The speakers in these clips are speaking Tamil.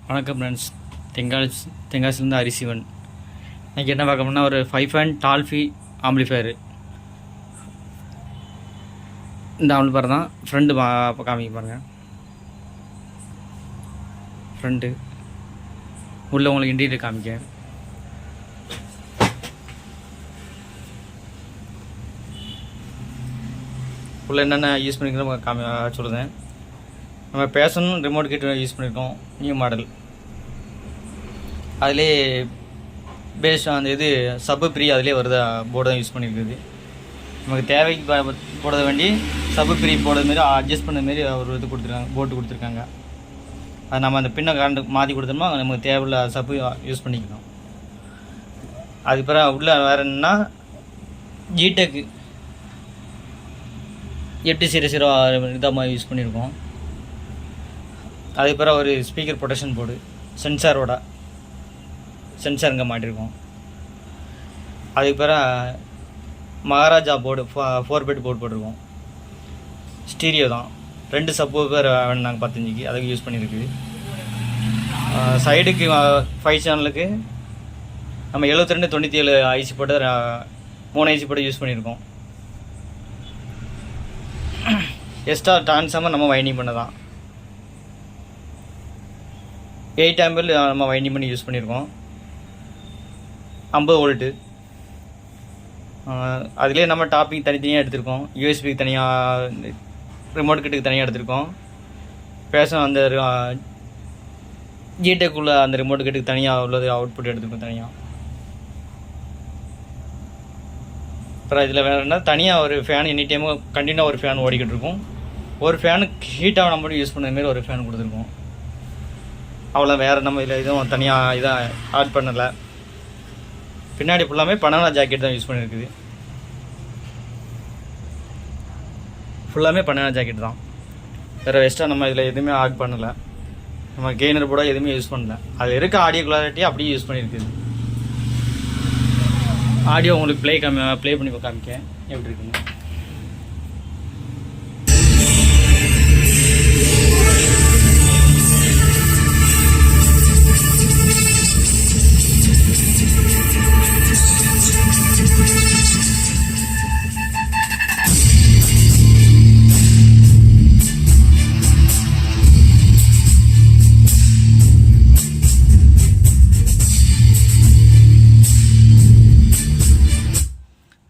வணக்கம் ஃப்ரெண்ட்ஸ். தென்காசிலேருந்து அரிசிவன். இன்றைக்கி என்ன பார்க்க போனால் ஒரு 5 ஃபேன் டால்ஃபி ஆம்பிளிஃபயரு. இந்த ஆம்பிளிஃபயர் தான் ஃப்ரெண்டு காமிக்க பாருங்கள். ஃப்ரெண்டு உள்ள உங்களுக்கு இன்டீரியர் காமிக்க. உள்ள என்னென்ன யூஸ் பண்ணிக்கிறோம் சொல்லுறேன். நம்ம பேசணும் ரிமோட் கிட்ட யூஸ் பண்ணியிருக்கோம், நியூ மாடல். அதிலே பேஸ் அந்த இது சப்பு ப்ரீ அதிலே வருது போர்டு தான் யூஸ் பண்ணியிருக்குது. நமக்கு தேவைக்கு போட வேண்டி சப்பு ப்ரீ போடுறது மாரி அட்ஜஸ்ட் பண்ண மாரி ஒரு இது கொடுத்துருக்காங்க, போட்டு கொடுத்துருக்காங்க. அது நம்ம அந்த பின்னை கரண்ட் மாற்றி கொடுத்தோம்னா நமக்கு தேவையில்ல சப்பு யூஸ் பண்ணிக்கணும். அதுக்கப்புறம் உள்ள வேறு என்னென்னா ஜிடெக்கு 800 இதாக யூஸ் பண்ணியிருக்கோம். அதுக்கப்புறம் ஒரு ஸ்பீக்கர் ப்ரொடெக்ஷன் போர்டு சென்சார் இங்கே மாட்டிருக்கோம். அதுக்கப்புறம் மகாராஜா போர்டு 4 பெட் போர்டு போட்டிருக்கோம். ஸ்டீரியோ தான், 2 சப்வூஃபர் நாங்கள் 15க்கு அதுக்கு யூஸ் பண்ணியிருக்குது. சைடுக்கு 5 சேனலுக்கு நம்ம 7297 ஐசி போட்டு 3 ஐசி போட்டு யூஸ் பண்ணியிருக்கோம். எக்ஸ்ட்ரா ட்ரான்ஸ்ஃபார்மர் நம்ம வைண்டிங் பண்ண தான் 8 ஆம்பியர் நம்ம வைண்டிங் பண்ணி யூஸ் பண்ணியிருக்கோம். 50 வோல்ட்டு. அதிலே நம்ம டாப்பிங் தனித்தனியாக எடுத்திருக்கோம். யூஎஸ்பிக்கு தனியாக, ரிமோட் கிட்டுக்கு தனியாக எடுத்திருக்கோம். அந்த ஜிடெக்குள்ள அந்த ரிமோட் கிட்டுக்கு தனியாக உள்ளது அவுட்புட் எடுத்துருக்கோம் தனியாக. அப்புறம் இதில் வேறு என்ன தனியாக ஒரு ஃபேன் எனி டைமும் கண்டினியூவாக ஒரு ஃபேன் ஓடிக்கிட்டு இருக்கும். ஒரு ஃபேனுக்கு ஹீட்டாக நம்ம யூஸ் பண்ணுற மாரி ஒரு ஃபேன் கொடுத்துருக்கோம். அவ்வளோ வேறு நம்ம இதில் எதுவும் தனியாக இதாக ஆட் பண்ணலை. பின்னாடி ஃபுல்லாமே பனானா ஜாக்கெட் தான் யூஸ் பண்ணியிருக்குது. ஃபுல்லாமே பனானா ஜாக்கெட் தான், வேறு எக்ஸ்ட்ரா நம்ம இதில் எதுவுமே ஆட் பண்ணலை. நம்ம கெய்னர் போட எதுவுமே யூஸ் பண்ணல. அதில் இருக்க ஆடியோ குவாலிட்டி அப்படியே யூஸ் பண்ணியிருக்குது. ஆடியோ உங்களுக்கு ப்ளே பண்ணி காமிக்க எப்படி இருக்குங்க.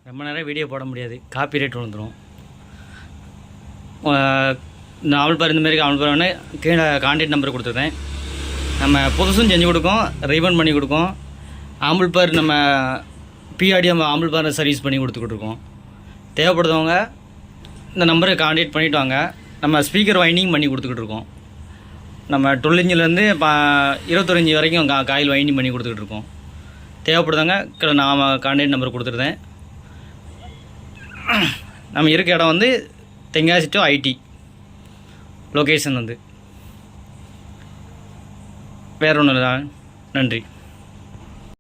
ரொம்ப நேரம் வீடியோ போட முடியாது, காப்பி ரேட் விழுந்துடும். இந்த ஆம்பிளிஃபயர் இந்தமாரி ஆம்பிளிஃபயர் வேணா கீழே கான்டாக்ட் நம்பர் கொடுத்துருக்கேன். நம்ம புதுசும் செஞ்சு கொடுக்கோம், ரீவன் பண்ணி கொடுக்கோம். ஆம்பிளிஃபயர் நம்ம பிஆடி நம்ம ஆம்பிளிஃபயர் சர்வீஸ் பண்ணி கொடுத்துக்கிட்டுருக்கோம். தேவைப்படுறவங்க இந்த நம்பரை கான்டாக்ட் பண்ணிவிட்டு வாங்க. நம்ம ஸ்பீக்கர் வைண்டிங் பண்ணி கொடுத்துக்கிட்டு இருக்கோம். நம்ம 12 இன்ச்சிலேருந்து 21 இன்ச்சு வரைக்கும் காயில் வைண்டிங் பண்ணி கொடுத்துக்கிட்டு இருக்கோம். தேவைப்படுறவங்க நான் கான்டாக்ட் நம்பர் கொடுத்துருந்தேன். நம்ம இருக்க இடம் வந்து தென்காசி டு ஐடி லொக்கேஷன் வந்து வேறு ஒன்றும் இல்லை. நன்றி.